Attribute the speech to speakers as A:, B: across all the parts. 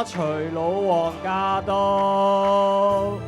A: 哈隨魯王駕到。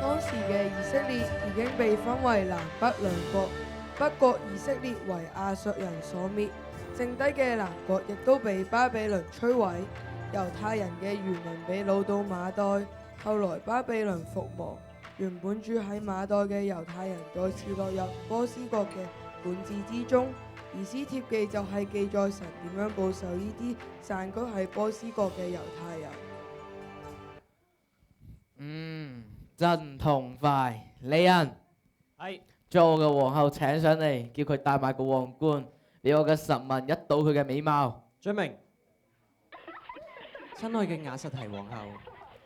B: 當時嘅以色列已經被分為南北兩國，北國以色列為亞述人所滅，剩低嘅南國亦都被巴比倫摧毀。猶太人嘅餘民被擄到馬代，後來巴比倫覆亡，原本住喺馬代嘅猶太人再次落入波斯國嘅管治之中。以斯帖記就係記載神點樣報仇呢啲散居喺波斯國嘅猶太人。
C: 真痛快，李人
A: 係
C: 將我嘅皇后請上嚟，叫佢戴埋個皇冠，俾我嘅臣民一睹佢嘅美貌。
A: 遵命。親愛嘅雅實提皇后，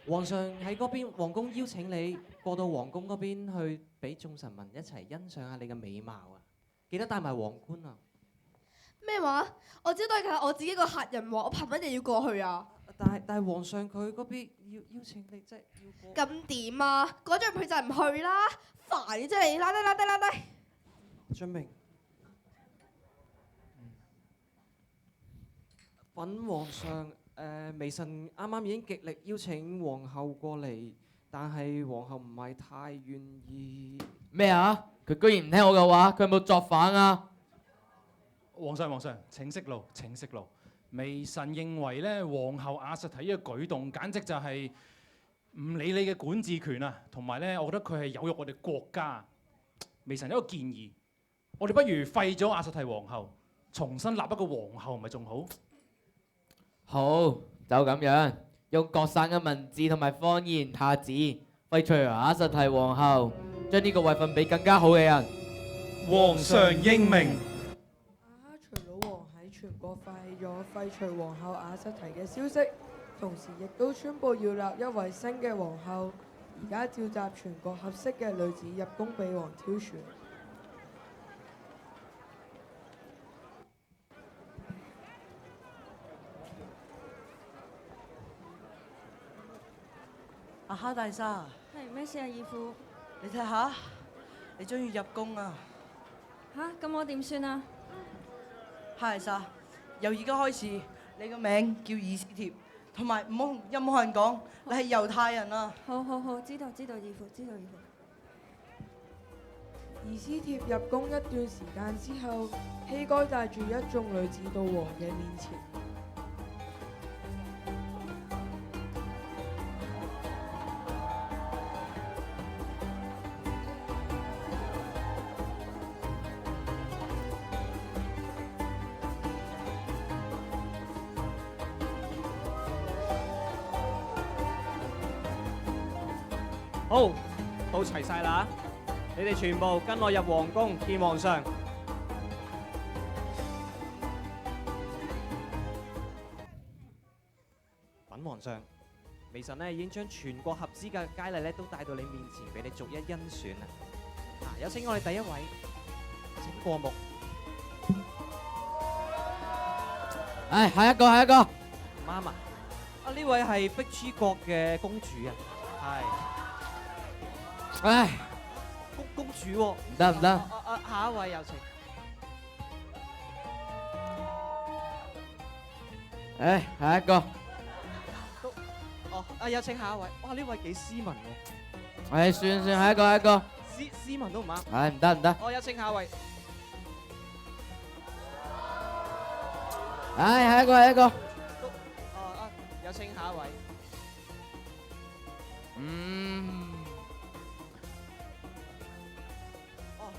A: 皇上喺嗰邊皇宮邀請你過到皇宮嗰邊去，俾眾臣民一齊欣賞下你嘅美貌啊！記得帶埋皇冠啊！
D: 咩話？我招待係我自己個客人喎，我憑乜嘢要過去啊？
A: 但係皇上佢嗰邊邀請你，即係要過。
D: 咁點啊？趕咗唔去就唔去啦，煩嘅啫你，拉低拉低拉低。
A: 遵命。稟皇上，微臣啱啱已經極力邀請皇后過嚟，但係皇后唔係太願意。
C: 咩啊？佢居然唔聽我嘅話，佢有冇作反啊？
E: 皇上，請息怒，請息怒。微臣認為咧，皇后雅實提呢個舉動，簡直就係唔理你嘅管治權啊，同埋咧，我覺得佢係有辱我哋國家。微臣有一個建議，我哋不如廢咗雅實提皇后，重新立一個皇后，咪仲好？
C: 好，就咁樣，用各省嘅文字同埋方言下旨，廢除雅實提皇后，將呢個位份俾更加好嘅人。
E: 皇上英明。
B: 隨魯王喺全國發起咗廢除皇后雅實提嘅消息，同時亦都宣布要立一位新嘅皇后。而家召集全國合適嘅女子入宮俾王挑選。
F: 阿哈大沙，
G: 係咩事啊，義父？
F: 你睇下，你終於入宮啊！
G: 吓，咁我點算啊？
F: 哈大沙，由而家開始，你個名叫以斯帖，同埋唔好任何人講你係猶太人啊！
G: 好，知道，義父，知道，義父。
B: 以斯帖入宮一段時間之後，希該帶住一眾女子到王嘅面前。
A: 好，到齊晒啦！你哋全部跟我入皇宮見皇上。稟皇上，微臣呢已經將全國合資格嘅佳麗咧都帶到你面前，俾你逐一甄選啊！嗱，有請我哋第一位，請過目。
C: 唉，下一個。
A: 媽媽，呢位係碧珠國嘅公主啊，係。
C: 唉，
A: 公主喎，
C: 唔得。
A: 下一位有請。
C: 唉，下一個。
A: 有請下一位。哇，呢位幾斯文喎。
C: 唉，算，下一個。
A: 斯文都唔啱。
C: 唉，唔得。
A: 有請下一位。
C: 唉，下一個。
A: 有請下一位。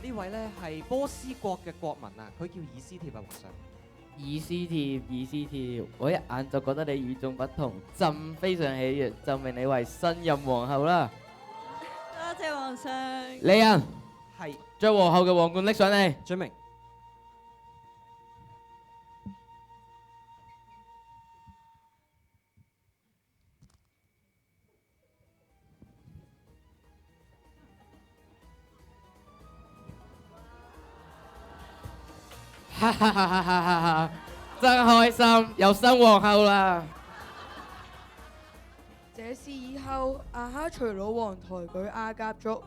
A: 呢位咧係波斯國嘅國民啊，佢叫以斯帖啊，皇上。
C: 以斯帖，我一眼就覺得你與眾不同，朕非常喜悅，就命你為新任皇后啦。
G: 多謝皇上。
C: 李人，
A: 係
C: 將皇后嘅皇冠拎上嚟。
A: 遵命。
C: 哈哈哈！真開心，有新皇后啦！
B: 這事以後，亞哈隨魯王抬舉亞甲族，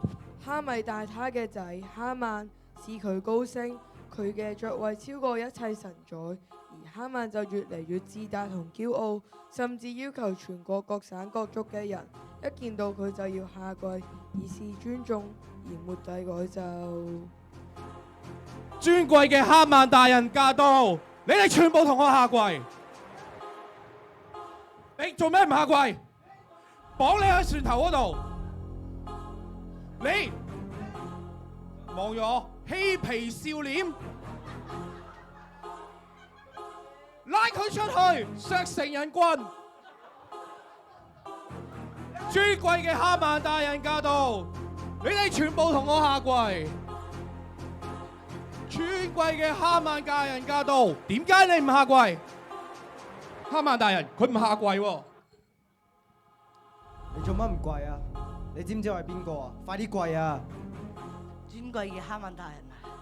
B: 哈米帶他嘅仔哈曼使佢高升，佢嘅爵位超過一切神宰。而哈曼就越嚟越自大同驕傲，甚至要求全國各省各族嘅人一見到佢就要下跪，以示尊重。而末底改就
E: 尊貴嘅哈曼大人駕到，你哋全部同我下跪。你做咩唔下跪？綁你喺船頭嗰度。你望住我，嬉皮笑臉，拉佢出去，削成人棍。尊貴嘅哈曼大人駕到，你哋全部同我下跪。尊貴嘅哈曼大人駕到，點解你唔下跪？哈曼大人，佢唔下跪喎。
H: 你做乜唔跪啊？你知唔知我係邊個啊？快啲跪啊！
F: 尊貴嘅哈曼大人啊，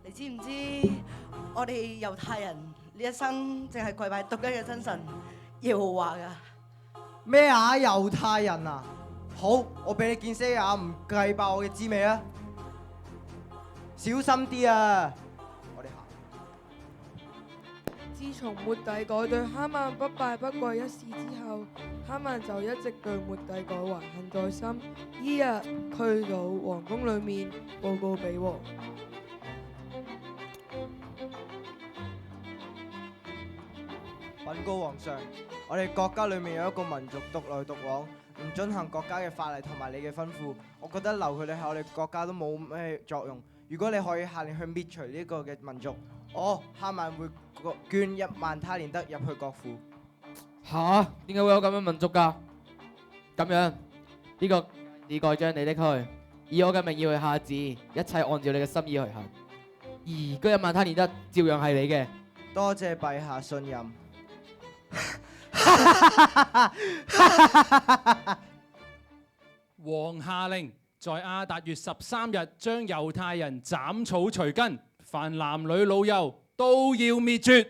F: 你知唔知我哋猶太人呢一生淨係跪拜獨一嘅真神耶和華噶？
H: 咩啊？猶太人啊？好，我俾你見識下唔跪拜我嘅滋味啊！小心啲啊！我哋行。
B: 自從末底改對哈曼不拜不跪一事之後，哈曼就一直對末底改懷恨在心。依日去到皇宮裏面報告俾王。
H: 稟告皇上，我哋國家裏面有一個民族獨來獨往，唔遵行國家嘅法例同埋你嘅吩咐，我覺得留佢哋喺我哋國家都冇咩作用。如果你可以下令去滅除呢個嘅民族，我哈曼會捐10000他連得入去國庫。
C: 吓？點解會有咁樣民族㗎？咁樣呢個你蓋章你拎去，以我嘅名義去下旨，一切按照你嘅心意去行。而嗰10000他連得照樣係你嘅。
H: 多謝陛下信任。
E: 王下令，在亞達月13日將猶太人斬草除根，凡男女老幼都要滅絕。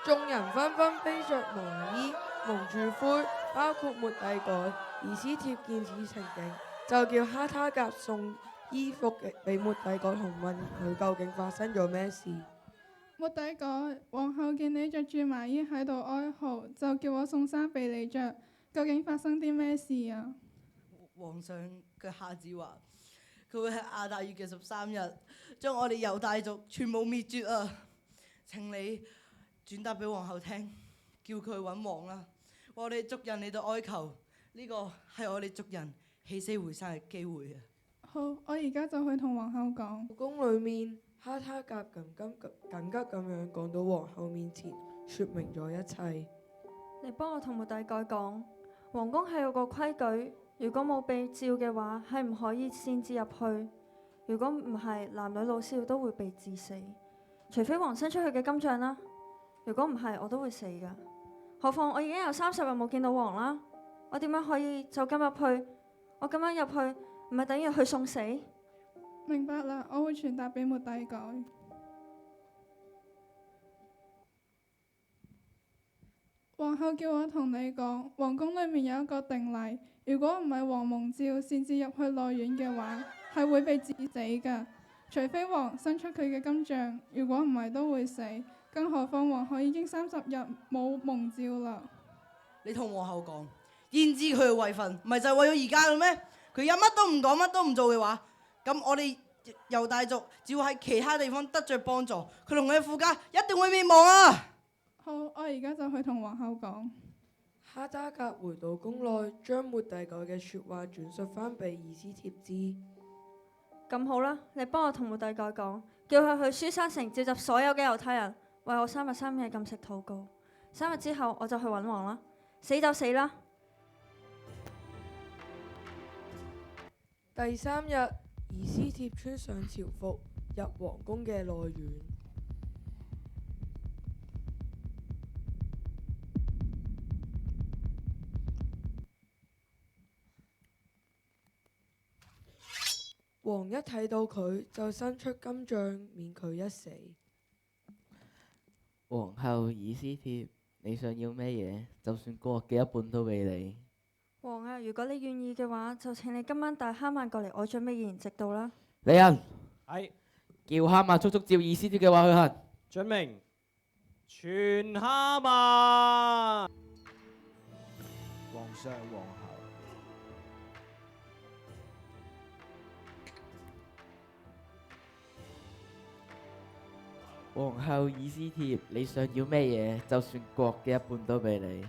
B: 眾人紛紛披着蒙衣蒙住灰，包括末底改。以斯帖見此情景，就叫哈他革送衣服俾末底改，同問佢究竟發生咗咩事。
I: 末底改，皇后見你着住麻衣喺度哀嚎，就叫我送衫俾你着。究竟發生啲咩事啊？
F: 皇上嘅下旨話，佢會喺亞達月嘅13日，將我哋猶大族全部滅絕啊！請你轉達俾皇后聽，叫佢揾王啦。我哋族人嚟到哀求，呢個係我哋族人起死回生嘅機會啊！
I: 好，我而家就去同皇后講。
B: 宮裏面，哈他革緊急咁樣趕到皇后面前，說明咗一切。
G: 你幫我同末底改講，皇宮係有個規矩，如果冇被召嘅話，係唔可以擅自入去。如果唔係，男女老少都會被致死，除非王伸出去嘅金杖啦。如果唔係，我都會死噶。何況我已經有30日冇見到王啦，我點樣可以就咁入去？我咁樣入去，唔係等於去送死？
I: 明白啦，我會傳達俾末底改。皇后叫我同你講，皇宮裏面有一個定例，如果唔係王蒙召擅自入去內院嘅話，係會被致死噶。除非王伸出佢嘅金杖，如果唔係都會死。更何況皇后已經30日冇蒙召啦。
F: 你同皇后講，焉知佢嘅位份唔係就係為咗而家嘅咩？佢有乜都唔講，乜都唔做嘅話，咁我哋猶大族只要喺其他地方得着幫助，佢同佢嘅父家一定會滅亡啊！
I: 好，我而家就去同皇后講。
B: 哈他革回到宮內，將末底改嘅説話轉述翻俾以斯帖知。
G: 咁好啦，你幫我同末底改講，叫佢去書珊城召集所有嘅猶太人，為我3日3夜禁食禱告。3日之後我就去揾王啦，死就死啦。
B: 第3日，以斯帖穿上朝服，入皇宮嘅內院。王一睇到佢，就伸出金杖，免佢一死。
C: 皇后以斯帖，你想要咩嘢？就算國嘅一半都俾你。
G: 王啊，如果你願意嘅話，就請你今晚帶哈曼過嚟我準備嘅筵席度啦。
C: 李人，
A: 係
C: 叫哈曼速速照意思啲嘅話去行。
A: 準明，全哈曼。
H: 皇上皇后，
C: 皇后以斯帖，你想要咩嘢？就算國嘅一半都俾你。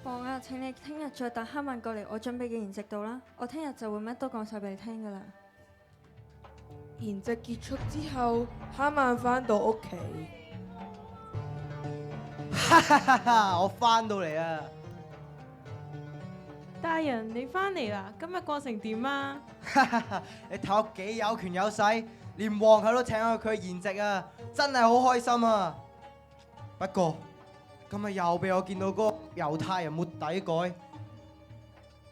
G: 王啊，請你聽日再帶哈曼過嚟我準備嘅筵席度啦。我聽日就會乜都講晒俾你聽噶啦。
B: 筵席結束之後，哈曼返到屋企。
H: 哈哈哈哈！我翻到嚟啊！
J: 大人，你翻嚟啦！今日過成點啊？
H: 哈哈哈！你睇我幾有權有勢，連皇后都請去佢筵席啊！真係好開心啊！不過今日又俾我見到嗰個猶太人末底改，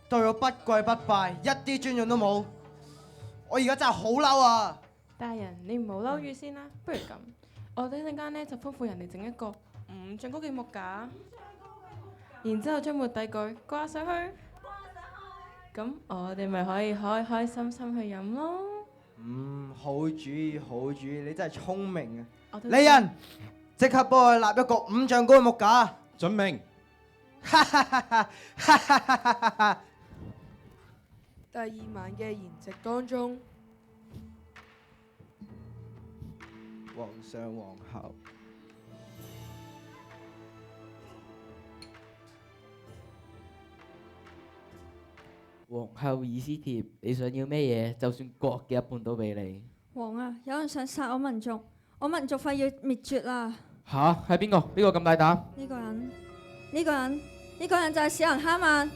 H: 對我不跪不拜，一啲尊重都冇。我而家真係好嬲啊！
J: 大人，你唔好嬲住先啦。不如咁，我哋一陣間呢就吩咐人哋整一個5丈高嘅木架，然之後將末底改掛上去。咁我哋咪可以開開心心去飲咯。
H: 好主意，好主意，你真係聰明啊！
J: 李
H: 李人，即刻幫我立一個5丈高嘅木架。
E: 準明。
H: 哈哈哈哈哈哈哈哈！
B: 第二晚嘅筵席當中，
H: 皇上皇后，
C: 皇后以斯帖，你想要咩嘢？就算國嘅一半都俾你。
G: 王啊，有人想殺我民族，我民族快要滅絕啦！
C: 吓？係邊個？邊個咁大膽？
G: 呢個人，呢個人，呢個人就係小人哈曼。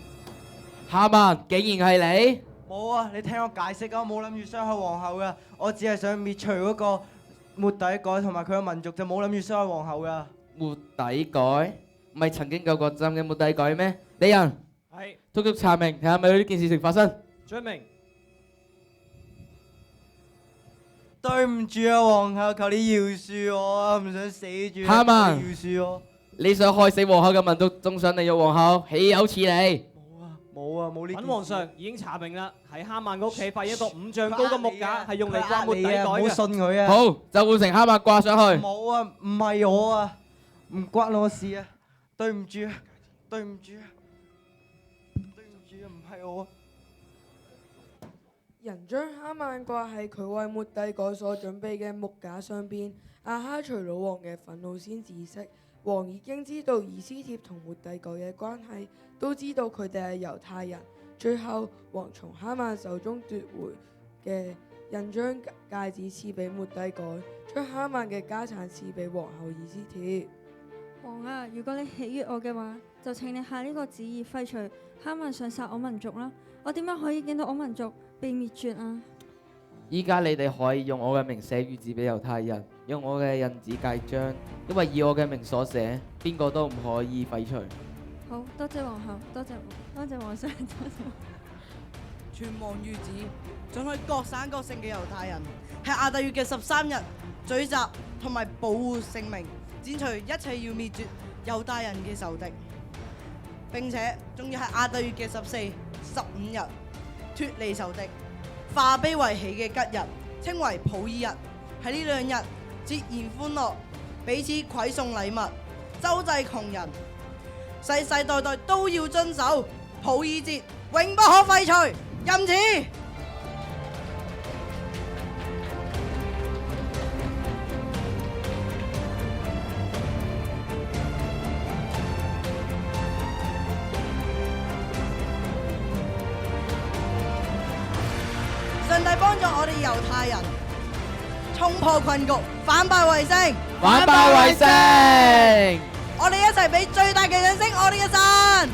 C: 哈曼，竟然係你！
H: 冇啊！你聽我解釋啊！我冇諗住傷害皇后噶，我只係想滅除嗰個末底改同埋佢嘅民族，就冇諗住傷害皇后噶。
C: 末底改？唔係曾經救過朕嘅末底改咩？李人，
A: 係
C: 速速查明，睇下咪有呢件事情發生。
A: 準明，
H: 對唔住啊，皇后，求你饒恕我啊！唔想死住。
C: 哈曼，
H: 饒恕我。
C: 你想害死皇后嘅民族，仲想利用皇后，豈有此理！
H: 冇呢件事。
A: 本皇上已經查明啦，喺哈曼屋企發現一個5丈高嘅木架，係用嚟掛末底改
H: 唔好信
A: 嘅。
H: 佢啊！
C: 好，就換成哈曼掛上去。
H: 冇啊，唔係我啊，唔關我事啊，對唔住啊，對唔住啊，對唔住啊，唔係我啊。
B: 人將哈曼掛喺佢為末底改所準備嘅木架上邊，亞哈隨魯王嘅憤怒先止息。王已經知道以斯帖同末底改嘅關係，都知道佢哋係猶太人。最後，王從哈曼手中奪回嘅印章戒指賜俾末底改，將哈曼嘅家產賜俾皇后以斯帖。
G: 王啊，如果你喜悅我嘅話，就請你下呢個旨意廢除哈曼想殺我民族啦。我點樣可以見到我民族被滅絕啊？
C: 依家你哋可以用我嘅名寫諭旨俾猶太人，用我嘅印紙戒章，因為以我嘅名所寫，邊個都唔可以廢除。
G: 好多謝皇后，多謝皇上，多謝皇。
F: 傳王諭旨，准許各省各城嘅猶太人喺亞達月嘅13日聚集同埋保護聖名，剪除一切要滅絕猶太人嘅仇敵。並且仲要喺亞達月嘅14、15日脫離仇敵，化悲為喜嘅吉日，稱為普爾日。喺呢2日節筵歡樂，彼此饋送禮物，周濟窮人，世世代代都要遵守。普爾節永不可廢除。任此。上帝幫助我哋猶太人衝破困局，反敗為勝。
C: 反敗為勝！
F: 我哋一齊俾最大嘅掌聲，我哋嘅神。